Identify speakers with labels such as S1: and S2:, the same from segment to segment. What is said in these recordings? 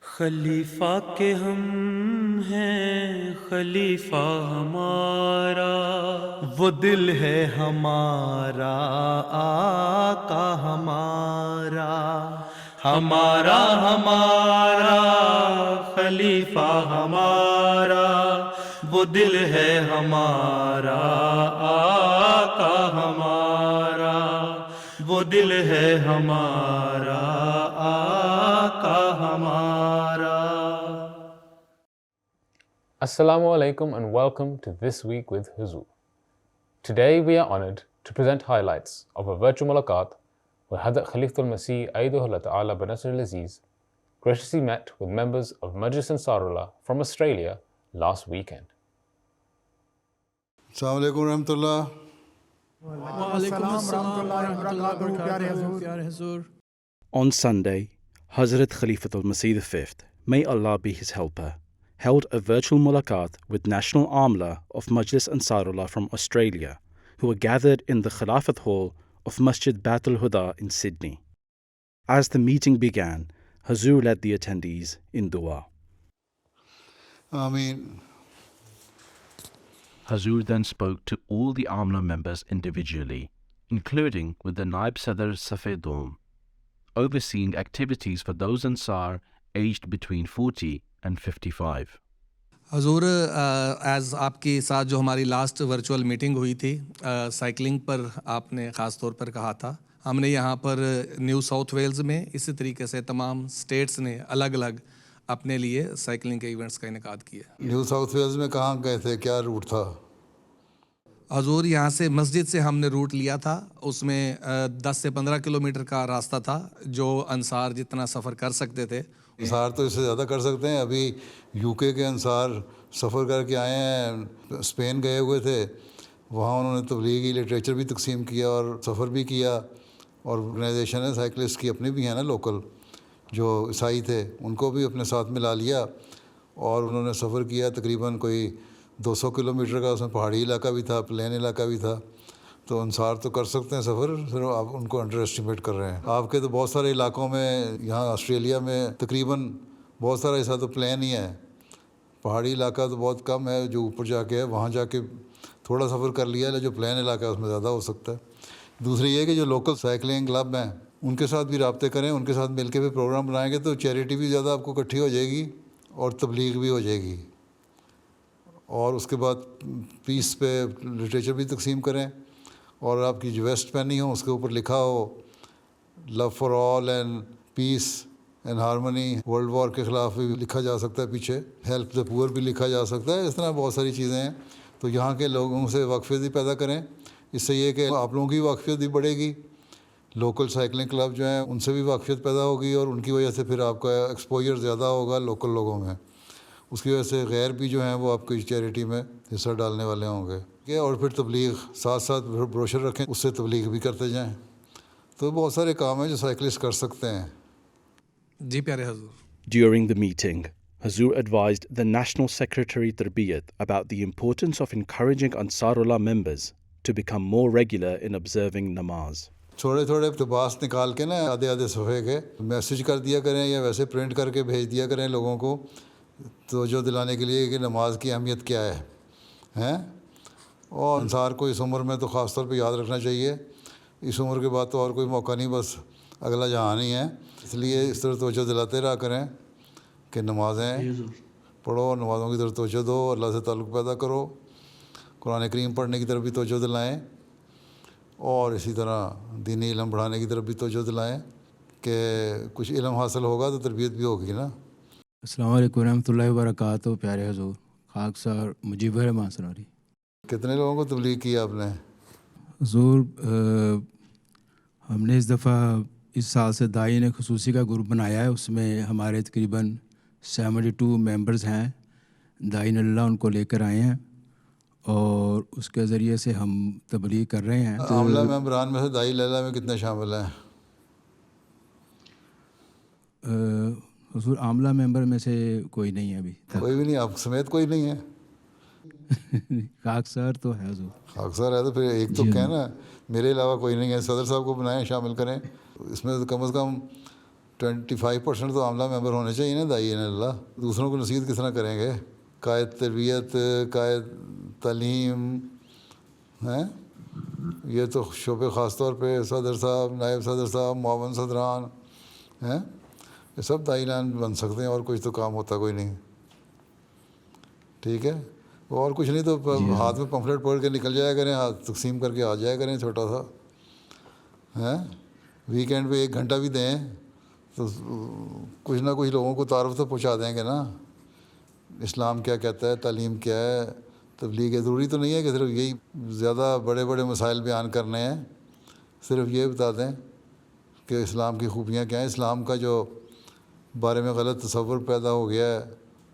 S1: خلیفہ کے ہم ہیں خلیفہ ہمارا، وہ دل ہے ہمارا آقا ہمارا، ہمارا ہمارا خلیفہ ہمارا، وہ دل ہے ہمارا آقا ہمارا، وہ دل ہے ہمارا آقا ہمارا۔
S2: Assalamu alaikum and welcome to This Week with Huzoor. Today we are honored to present highlights of a virtual mulaqat where Hazrat Khalifatul Masih V graciously met with members of Majlis-e-Shura from Australia last weekend.
S3: Assalamu alaikum warahmatullah.
S4: On Sunday, Hazrat Khalifatul Masih V, may Allah be his helper, held a virtual mulaqat with National Amila of Majlis-e-Shura from Australia, who were gathered in the Khilafat Hall of Masjid Batul Huda in Sydney. As the meeting began, Huzoor led the attendees in dua.
S3: Ameen.
S5: Huzoor then spoke to all the Amila members individually, including with the Naib Sadr Saf-e-Doem, overseeing activities for those Ansar aged between 40 and 55.
S6: حضور as آپ کے ساتھ جو ہماری last virtual meeting ہوئی تھی cycling پر آپ نے خاص طور پر کہا تھا، ہم نے یہاں پر نیو ساؤتھ ویلز میں اسی طریقے سے تمام سٹیٹس نے الگ الگ اپنے لیے سائیکلنگ کے ایونٹس کا انعقاد کیا۔
S3: نیو ساؤتھ ویلز میں کہاں گئے تھے، کیا روٹ تھا؟
S6: حضور یہاں سے مسجد سے ہم نے روٹ لیا تھا، اس میں 10 سے 15 کلومیٹر کا راستہ تھا جو انصار جتنا سفر کر سکتے تھے۔
S3: انصار تو اس سے زیادہ کر سکتے ہیں، ابھی یو کے انصار سفر کر کے آئے ہیں، اسپین گئے ہوئے تھے، وہاں انہوں نے تبلیغی لٹریچر بھی تقسیم کیا اور سفر بھی کیا، اور آرگنائزیشن ہے سائیکلسٹ کی اپنی بھی ہیں نا لوکل، جو عیسائی تھے ان کو بھی اپنے ساتھ ملا لیا، اور انہوں نے سفر کیا تقریباً کوئی 200 کلومیٹر کا، اس میں پہاڑی علاقہ بھی تھا، پلین علاقہ بھی تھا، تو انصار تو کر سکتے ہیں سفر، صرف آپ ان کو انڈر اسٹیمیٹ کر رہے ہیں۔ آپ کے تو بہت سارے علاقوں میں یہاں آسٹریلیا میں تقریباً بہت سارا حصہ تو پلین ہی ہے، پہاڑی علاقہ تو بہت کم ہے، جو اوپر جا کے ہے وہاں جا کے تھوڑا سفر کر لیا، جو پلین علاقہ ہے اس میں زیادہ ہو سکتا ہے۔ دوسری یہ کہ جو لوکل سائیکلنگ کلب ہیں ان کے ساتھ بھی رابطے کریں، ان کے ساتھ مل کے بھی پروگرام بنائیں گے تو چیریٹی بھی زیادہ آپ کو اکٹھی ہو جائے گی اور تبلیغ بھی ہو جائے گی، اور اس کے بعد پیس پہ لٹریچر بھی تقسیم کریں، اور آپ کی جو ویسٹ پہنی ہو اس کے اوپر لکھا ہو love for all and peace and harmony, world war کے خلاف بھی لکھا جا سکتا ہے، پیچھے ہیلپ دا پور بھی لکھا جا سکتا ہے، اس طرح بہت ساری چیزیں ہیں۔ تو یہاں کے لوگوں سے واقفیت بھی پیدا کریں، اس سے یہ کہ آپ لوگوں کی واقفیت بھی بڑھے گی، لوکل سائیکلنگ کلب جو ہیں ان سے بھی واقفیت پیدا ہوگی، اور ان کی وجہ سے پھر آپ کا ایکسپوجر زیادہ ہوگا لوکل لوگوں میں، اس کی وجہ سے غیر بھی جو ہیں وہ آپ کی چیریٹی میں حصہ ڈالنے والے ہوں گے، اور پھر تبلیغ ساتھ ساتھ بروشر رکھیں، اس سے تبلیغ بھی کرتے جائیں۔ تو بہت سارے کام ہیں جو سائیکلسٹ کر سکتے ہیں۔
S6: جی پیارے حضور۔
S4: During the meeting, Huzoor advised the National Secretary Tarbiyyat about the importance of encouraging Ansarullah members to become more regular in observing namaz.
S3: تھوڑے تھوڑے اقتباس نکال کے نا آدھے آدھے صفحے کے میسیج کر دیا کریں، یا ویسے پرنٹ کر کے بھیج دیا کریں لوگوں کو، توجہ دلانے کے لیے کہ نماز کی اہمیت کیا ہے، اور انصار کو اس عمر میں تو خاص طور پہ یاد رکھنا چاہیے، اس عمر کے بعد تو اور کوئی موقع نہیں، بس اگلا جہان ہی ہے، اس لیے اس طرح توجہ دلاتے رہا کریں کہ نمازیں پڑھو، نمازوں کی طرف توجہ دو، اللہ سے تعلق پیدا کرو، قرآن کریم پڑھنے کی طرف بھی توجہ دلائیں، اور اسی طرح دینی علم بڑھانے کی طرف بھی توجہ دلائیں کہ کچھ علم حاصل ہوگا تو تربیت بھی ہوگی نا۔
S7: السلام علیکم ورحمۃ اللہ وبرکاتہ۔ پیارے حضور، خاک سار مجیب الرحمان سنوری۔
S3: کتنے لوگوں کو تبلیغ کی آپ نے؟
S7: حضور ہم نے اس دفعہ اس سال سے دائی نے خصوصی کا گروپ بنایا ہے، اس میں ہمارے تقریباً 72 ممبرز ہیں، دائی اللہ ان کو لے کر آئے ہیں، اور اس کے ذریعے سے ہم تبلیغ کر رہے ہیں۔
S3: عاملہ ممبران میں سے دائی لیلہ میں کتنے شامل ہیں؟
S7: حضور عاملہ ممبر میں سے کوئی نہیں ہے ابھی تک۔
S3: کوئی بھی نہیں؟ آپ سمیت کوئی نہیں ہے؟
S7: خاک سار تو ہے حضور۔
S3: خاک سار ہے تو پھر ایک تو کہنا میرے علاوہ کوئی نہیں ہے، صدر صاحب کو بنائیں، شامل کریں، اس میں کم از کم 25% تو عاملہ ممبر ہونے چاہیے نا داعین اللہ. دوسروں کو نصیحت کس طرح کریں گے؟ قائد تربیت، قائد تعلیم ہیں، یہ تو شعبے خاص طور پہ صدر صاحب، نائب صدر صاحب، معاون صدران ہیں، یہ سب داعین بن سکتے ہیں، اور کچھ تو کام ہوتا کوئی نہیں. ٹھیک ہے، اور کچھ نہیں تو ہاتھ میں پمفلیٹ پکڑ کے نکل جایا کریں، ہاتھ تقسیم کر کے آ جایا کریں چھوٹا سا. ہیں ویکینڈ پہ 1 گھنٹہ بھی دیں تو کچھ نہ کچھ لوگوں کو تعارف تو پہنچا دیں گے نا. اسلام کیا کہتا ہے، تعلیم کیا ہے، تبلیغ ہے. ضروری تو نہیں ہے کہ صرف یہی زیادہ بڑے بڑے مسائل بیان کرنے ہیں، صرف یہ بتا دیں کہ اسلام کی خوبیاں کیا ہیں. اسلام کا جو بارے میں غلط تصور پیدا ہو گیا ہے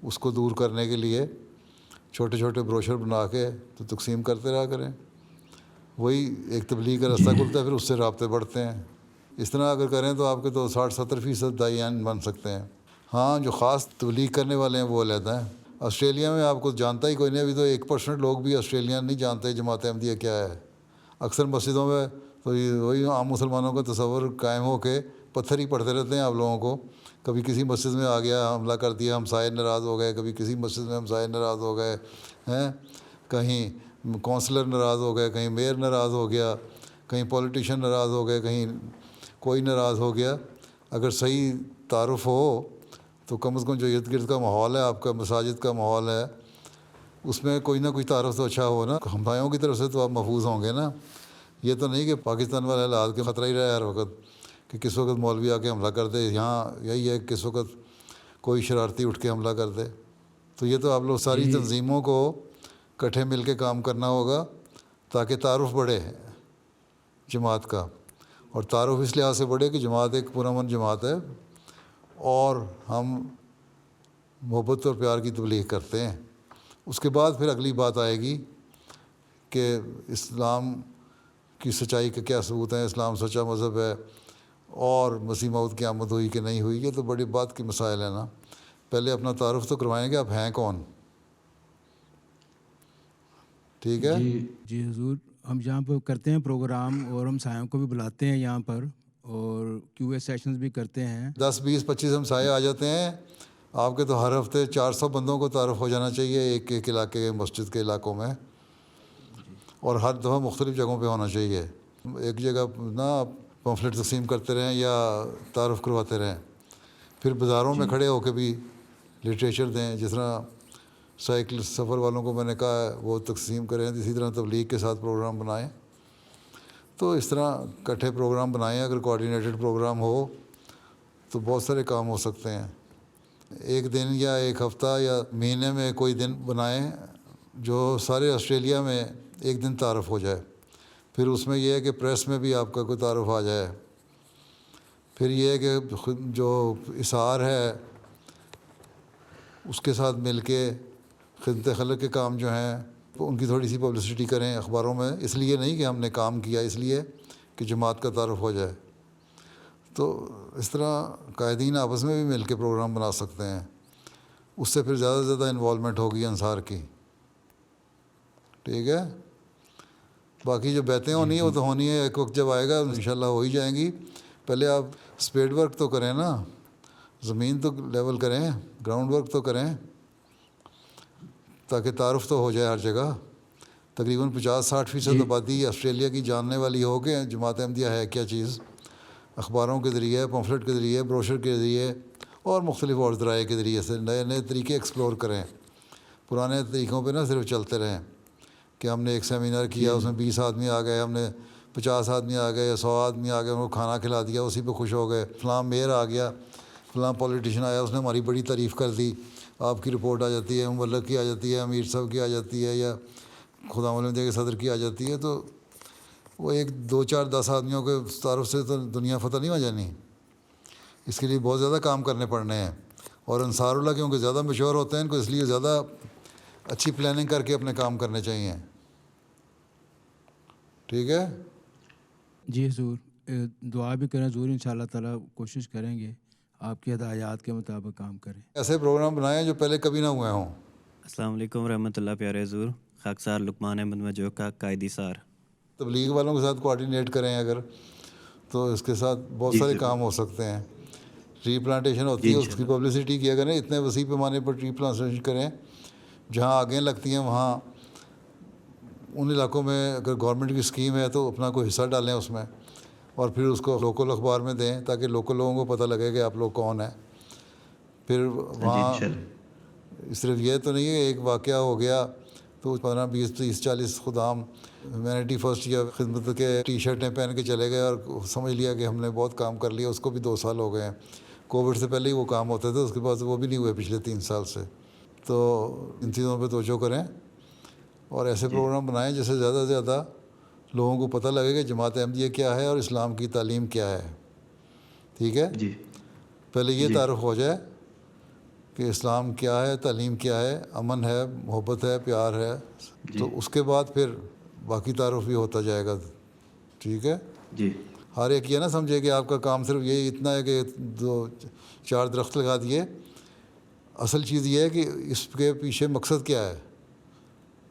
S3: اس کو دور کرنے کے لیے چھوٹے چھوٹے بروشر بنا کے تو تقسیم کرتے رہا کریں. وہی ایک تبلیغ کا راستہ کھلتا ہے، پھر اس سے رابطے بڑھتے ہیں. اس طرح اگر کریں تو آپ کے تو 60-70% داعین بن سکتے ہیں. ہاں جو خاص تبلیغ کرنے والے ہیں وہ علیحدہ ہیں. آسٹریلیا میں آپ کو جانتا ہی کوئی نہیں، ابھی تو 1% لوگ بھی آسٹریلیا نہیں جانتے جماعت احمدیہ کیا ہے. اکثر مسجدوں میں تو وہی عام مسلمانوں کا تصور قائم ہو کے پتھر ہی پڑھتے رہتے ہیں آپ لوگوں کو. کبھی کسی مسجد میں آ گیا حملہ کر دیا، ہمسائے ناراض ہو گئے، کبھی کسی مسجد میں ہمسائے ناراض ہو گئے ہیں، کہیں کونسلر ناراض ہو گئے، کہیں میئر ناراض ہو گیا، کہیں پولیٹیشین ناراض ہو گئے، کہیں کوئی ناراض ہو گیا. اگر صحیح تعارف ہو تو کم از کم جو ارد گرد کا ماحول ہے، آپ کا مساجد کا ماحول ہے، اس میں کوئی نہ کوئی تعارف تو اچھا ہو نا. ہمسایوں کی طرف سے تو آپ محفوظ ہوں گے نا. یہ تو نہیں کہ پاکستان والے حالات کے خطرہ ہی رہے ہر وقت کہ کس وقت مولوی آ کے حملہ کر دے. یہاں یہی ہے کس وقت کوئی شرارتی اٹھ کے حملہ کر دے. تو یہ تو آپ لوگ ساری تنظیموں کو کٹھے مل کے کام کرنا ہوگا تاکہ تعارف بڑھے جماعت کا. اور تعارف اس لحاظ سے بڑھے کہ جماعت ایک پرامن جماعت ہے اور ہم محبت اور پیار کی تبلیغ کرتے ہیں. اس کے بعد پھر اگلی بات آئے گی کہ اسلام کی سچائی کا کیا ثبوت ہے، اسلام سچا مذہب ہے اور مسیح موعود کی آمد ہوئی کہ نہیں ہوئی. یہ تو بڑی بات کی مسائل ہے نا. پہلے اپنا تعارف تو کروائیں گے آپ ہیں کون. ٹھیک ہے
S7: جی حضور، ہم یہاں پہ کرتے ہیں پروگرام اور ہم سایوں کو بھی بلاتے ہیں یہاں پر اور QA سیشنز بھی کرتے ہیں.
S3: 10 20 25 ہمسائے آ جاتے ہیں آپ کے. تو ہر ہفتے 400 بندوں کو تعارف ہو جانا چاہیے ایک ایک علاقے مسجد کے علاقوں میں، اور ہر دفعہ مختلف جگہوں پہ ہونا چاہیے. ایک جگہ نہ پمفلٹ تقسیم کرتے رہیں یا تعارف کرواتے رہیں. پھر بازاروں میں کھڑے ہو کے بھی لٹریچر دیں. جس طرح سائیکل سفر والوں کو میں نے کہا ہے وہ تقسیم کریں، اسی طرح تبلیغ کے ساتھ پروگرام بنائیں. تو اس طرح کٹھے پروگرام بنائیں. اگر کوآرڈینیٹڈ پروگرام ہو تو بہت سارے کام ہو سکتے ہیں. ایک دن یا ایک ہفتہ یا مہینے میں کوئی دن بنائیں جو سارے آسٹریلیا میں ایک دن تعارف ہو جائے. پھر اس میں یہ ہے کہ پریس میں بھی آپ کا کوئی تعارف آ جائے. پھر یہ ہے کہ جو اثار ہے اس کے ساتھ مل کے خدمت خلق کے کام جو ہیں ان کی تھوڑی سی پبلسٹی کریں اخباروں میں. اس لیے نہیں کہ ہم نے کام کیا، اس لیے کہ جماعت کا تعارف ہو جائے. تو اس طرح قائدین آپس میں بھی مل کے پروگرام بنا سکتے ہیں. اس سے پھر زیادہ سے زیادہ انوالومنٹ ہوگی انصار کی. ٹھیک ہے. باقی جو بیتیں ہونی ہیں وہ تو ہونی ہے، ایک وقت جب آئے گا انشاءاللہ ہو ہی جائیں گی. پہلے آپ اسپیڈ ورک تو کریں نا، زمین تو لیول کریں، گراؤنڈ ورک تو کریں تاکہ تعارف تو ہو جائے ہر جگہ. تقریباً 50-60% آبادی آسٹریلیا کی جاننے والی ہو کہ جماعت احمدیہ ہے کیا چیز. اخباروں کے ذریعے، پمفلٹ کے ذریعے، بروشر کے ذریعے اور مختلف اور ذرائع کے ذریعے سے نئے نئے طریقے ایکسپلور کریں. پرانے طریقوں پہ نہ صرف چلتے رہیں کہ ہم نے ایک سیمینار کیا اس میں 20 آدمی آ گئے، ہم نے 50 آدمی آ گئے یا 100 آدمی آ گئے، ان کو کھانا کھلا دیا، اسی پہ خوش ہو گئے. فلاں میئر آ گیا، فلاں پولیٹیشین آیا، اس نے ہماری بڑی تعریف کر دی. آپ کی رپورٹ آ جاتی ہے، ملک کی آ جاتی ہے، امیر صاحب کی آ جاتی ہے، یا خدا مولود کے صدر کی آ جاتی ہے. تو وہ 1 2 4 10 آدمیوں کے تعارف سے تو دنیا فتح نہیں ہو جانی. اس کے لیے بہت زیادہ کام کرنے پڑنے ہیں. اور انصاراللہ کیونکہ زیادہ مشہور ہوتے ہیں، ان کو اس لیے زیادہ اچھی پلاننگ کر کے اپنے کام کرنے چاہیے. ٹھیک ہے
S7: جی حضور، دعا بھی کریں حضور، انشاءاللہ تعالیٰ کوشش کریں گے آپ کی ہدایات کے مطابق کام کریں.
S3: ایسے پروگرام بنائیں جو پہلے کبھی نہ ہوئے ہوں.
S8: السلام علیکم ورحمۃ اللہ. پیارے حضور، خاکسار لقمان احمد مجو کا قائد ایسار.
S3: تبلیغ والوں کے ساتھ کوآرڈینیٹ کریں اگر، تو اس کے ساتھ بہت سارے کام ہو سکتے ہیں. ٹری پلانٹیشن ہوتی ہے اس کی پبلسٹی کیا کریں, اتنے وسیع پیمانے پر ٹری پلانٹیشن کریں. جہاں آگیں لگتی ہیں وہاں ان علاقوں میں اگر گورنمنٹ کی اسکیم ہے تو اپنا کوئی حصہ ڈالیں اس میں, اور پھر اس کو لوکل اخبار میں دیں تاکہ لوکل لوگوں کو پتہ لگے کہ آپ لوگ کون ہیں. پھر وہاں صرف یہ تو نہیں ہے ایک واقعہ ہو گیا تو 15 20 30 40 خدام ہیومینٹی فرسٹ یا خدمت کے ٹی شرٹیں پہن کے چلے گئے اور سمجھ لیا کہ ہم نے بہت کام کر لیا. اس کو بھی 2 سال ہو گئے ہیں. کووڈ سے پہلے ہی وہ کام ہوتے تھے, اس کے بعد وہ بھی نہیں ہوئے پچھلے 3 سال سے. تو ان چیزوں پہ توجہ کریں اور ایسے پروگرام بنائیں جس سے زیادہ سے زیادہ لوگوں کو پتہ لگے کہ جماعت احمدیہ کیا ہے اور اسلام کی تعلیم کیا ہے. ٹھیک ہے, پہلے یہ تعارف ہو جائے کہ اسلام کیا ہے, تعلیم کیا ہے, امن ہے, محبت ہے, پیار ہے, تو اس کے بعد پھر باقی تعارف بھی ہوتا جائے گا. ٹھیک ہے جی. ہر ایک یہ نہ سمجھے کہ آپ کا کام صرف یہ اتنا ہے کہ 2-4 درخت لگا دیے. اصل چیز یہ ہے کہ اس کے پیچھے مقصد کیا ہے.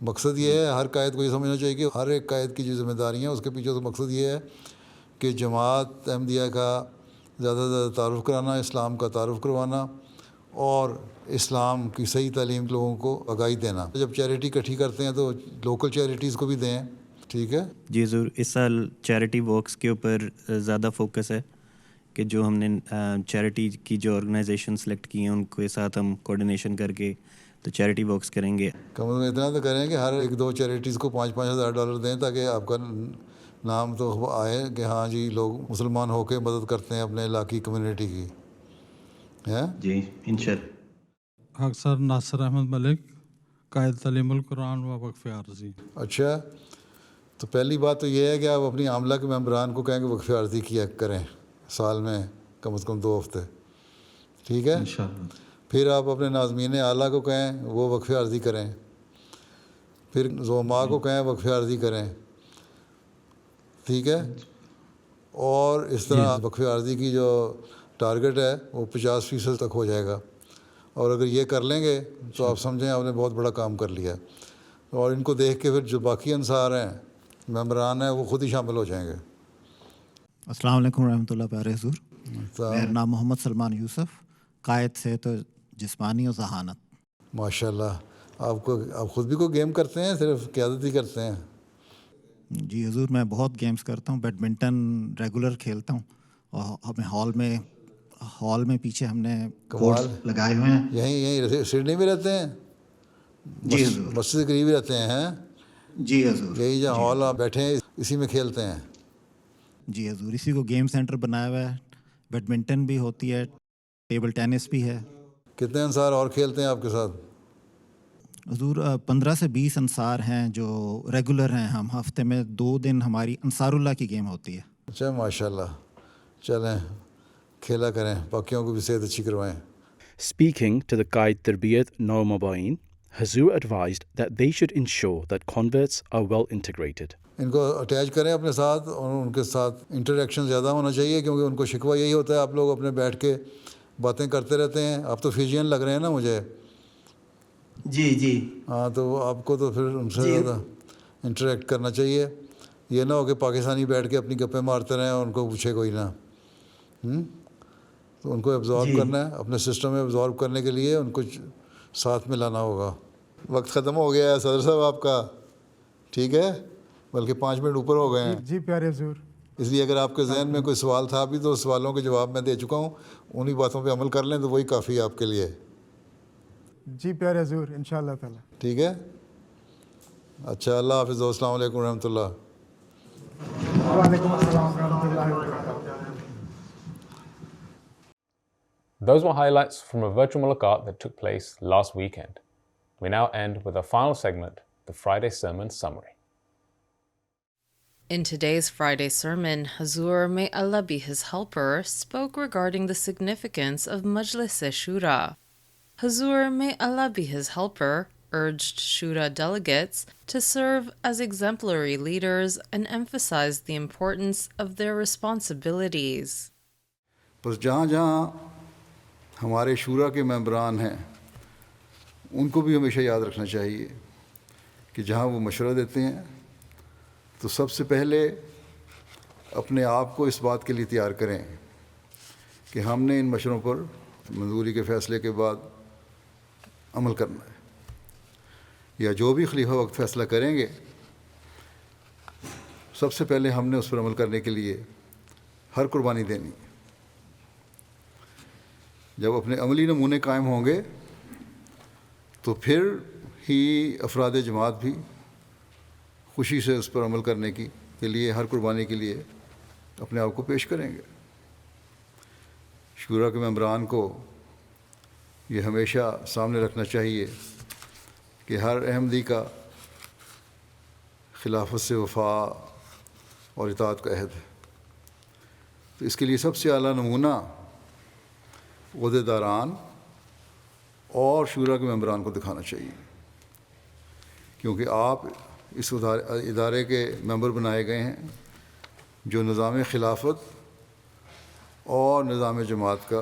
S3: مقصد یہ ہے, ہر قائد کو یہ سمجھنا چاہیے کہ ہر ایک قائد کی جو ذمہ داریاں ہیں اس کے پیچھے تو مقصد یہ ہے کہ جماعت احمدیہ کا زیادہ سے زیادہ تعارف کرانا, اسلام کا تعارف کروانا اور اسلام کی صحیح تعلیم لوگوں کو آگاہی دینا. جب چیریٹی اکٹھی کرتے ہیں تو لوکل چیریٹیز کو بھی دیں. ٹھیک ہے
S8: جی حضور, اس سال چیریٹی ورکس کے اوپر زیادہ فوکس ہے کہ جو ہم نے چیریٹی کی جو آرگنائزیشن سلیکٹ کی ہیں ان کے ساتھ ہم کوآرڈینیشن کر کے تو چیریٹی ورکس کریں گے.
S3: کم از کم اتنا تو کریں کہ ہر 1-2 چیریٹیز کو $5,000 دیں تاکہ آپ کا نام تو آئے کہ ہاں جی لوگ مسلمان ہو کے مدد کرتے ہیں اپنے علاقی کمیونٹی کی.
S8: جی انشاءاللہ.
S9: اکثر ناصر احمد ملک, قائد تلیمul قرآن و وقف-e-Aarzi.
S3: اچھا, تو پہلی بات تو یہ ہے کہ آپ اپنی عاملہ کے ممبران کو کہیں کہ وقف عارضی کیا کریں سال میں کم از کم 2 ہفتے. ٹھیک ہے, پھر آپ اپنے ناظمین اعلیٰ کو کہیں وہ وقف عارضی کریں, پھر زعماء کو کہیں وقف عارضی کریں. ٹھیک ہے, اور اس طرح وقف عارضی کی جو ٹارگٹ ہے وہ 50% تک ہو جائے گا. اور اگر یہ کر لیں گے تو آپ سمجھیں آپ نے بہت بڑا کام کر لیا. اور ان کو دیکھ کے پھر جو باقی انصار ہیں, ممبران ہیں, وہ خود ہی شامل ہو جائیں گے.
S10: السلام علیکم ورحمۃ اللہ وبرکاتہ حضور. میرا نام محمد سلمان یوسف, قائد صحت-e-Jismani اور ذہانت.
S3: ماشاء اللہ, آپ خود بھی کوئی گیم کرتے ہیں صرف قیادت ہی کرتے ہیں؟
S10: جی حضور, میں بہت گیمز کرتا ہوں. بیڈمنٹن ریگولر کھیلتا ہوں, اور ہمیں ہال میں پیچھے ہم نے کورٹ لگائے ہوئے ہیں.
S3: یہیں سڈنی میں رہتے ہیں؟
S10: جی حضور.
S3: مسجد کے قریب ہی رہتے ہیں؟
S10: جی حضور.
S3: یہی جہاں ہال آپ بیٹھے ہیں اسی میں کھیلتے ہیں؟
S10: جی حضور, اسی کو گیم سینٹر بنایا ہوا ہے. بیڈمنٹن بھی ہوتی ہے, ٹیبل ٹینس بھی ہے.
S3: کتنے انصار اور کھیلتے ہیں آپ کے ساتھ؟
S10: حضور 15 سے 20 انصار ہیں جو ریگولر ہیں. ہم ہفتے میں 2 دن ہماری انصاراللہ کی گیم ہوتی ہے.
S3: اچھا ماشاء اللہ, چلیں کھیلا کریں, باقیوں کو بھی صحت اچھی کروائیں.
S4: Speaking to the Qaid Tarbiyyat Maubayieen, Huzoor advised that they should ensure that converts are well integrated.
S3: ان کو اٹیچ کریں اپنے ساتھ اور ان کے ساتھ انٹریکشن زیادہ ہونا چاہیے, کیونکہ ان کو شکوہ یہی ہوتا ہے آپ لوگ اپنے بیٹھ کے باتیں کرتے رہتے ہیں. آپ تو فیجین لگ رہے ہیں نا مجھے.
S10: جی
S3: ہاں, تو آپ کو تو پھر ان سے زیادہ انٹریکٹ کرنا چاہیے. یہ نہ ہو کہ پاکستانی بیٹھ کے اپنی گپیں مارتے رہیں اور ان کو پوچھے کوئی نہ. تو ان کو ایبزارب کرنا ہے, اپنے سسٹم میں ایبزارب کرنے کے لیے ان کو ساتھ میں لانا ہوگا. وقت ختم ہو گیا ہے صدر صاحب آپ کا. ٹھیک ہے, بلکہ 5 منٹ اوپر ہو گئے ہیں.
S9: جی پیارے حضور.
S3: اس لیے اگر آپ کے ذہن میں کوئی سوال تھا بھی تو سوالوں کے جواب میں دے چکا ہوں, انہی باتوں پہ عمل کر لیں تو وہی کافی ہے آپ کے لیے.
S9: جی پیارے حضور, انشاءاللہ تعالی.
S3: ٹھیک ہے, اچھا, اللہ حافظ. السلام علیکم ورحمۃ اللہ.
S9: وعلیکم السلام ورحمۃ اللہ وبرکاتہ.
S2: Those were highlights from a virtual Mulaqat that took place last weekend. We now end with our final segment, the Friday Sermon Summary.
S11: In today's Friday sermon, Huzoor, may Allah be his helper, spoke regarding the significance of Majlis-e-Shura. Huzoor, may Allah be his helper, urged Shura delegates to serve as exemplary leaders and emphasized the importance of their responsibilities.
S3: بس جہاں جہاں ہمارے شورا کے ممبران ہیں ان کو بھی ہمیشہ یاد رکھنا چاہیے کہ جہاں وہ مشورہ دیتے ہیں تو سب سے پہلے اپنے آپ کو اس بات کے لیے تیار کریں کہ ہم نے ان مشوروں پر منظوری کے فیصلے کے بعد عمل کرنا ہے، یا جو بھی خلیفہ وقت فیصلہ کریں گے سب سے پہلے ہم نے اس پر عمل کرنے کے لیے ہر قربانی دینی۔ جب اپنے عملی نمونے قائم ہوں گے تو پھر ہی افراد جماعت بھی خوشی سے اس پر عمل کرنے کے لیے ہر قربانی کے لیے اپنے آپ کو پیش کریں گے۔ شورا کے ممبران کو یہ ہمیشہ سامنے رکھنا چاہیے کہ ہر احمدی کا خلافت سے وفا اور اطاعت کا عہد ہے، تو اس کے لیے سب سے اعلیٰ نمونہ عہدیداران اور شورا کے ممبران کو دکھانا چاہیے، کیونکہ آپ اس ادارے کے ممبر بنائے گئے ہیں جو نظام خلافت اور نظام جماعت کا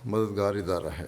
S3: مددگار ادارہ ہے۔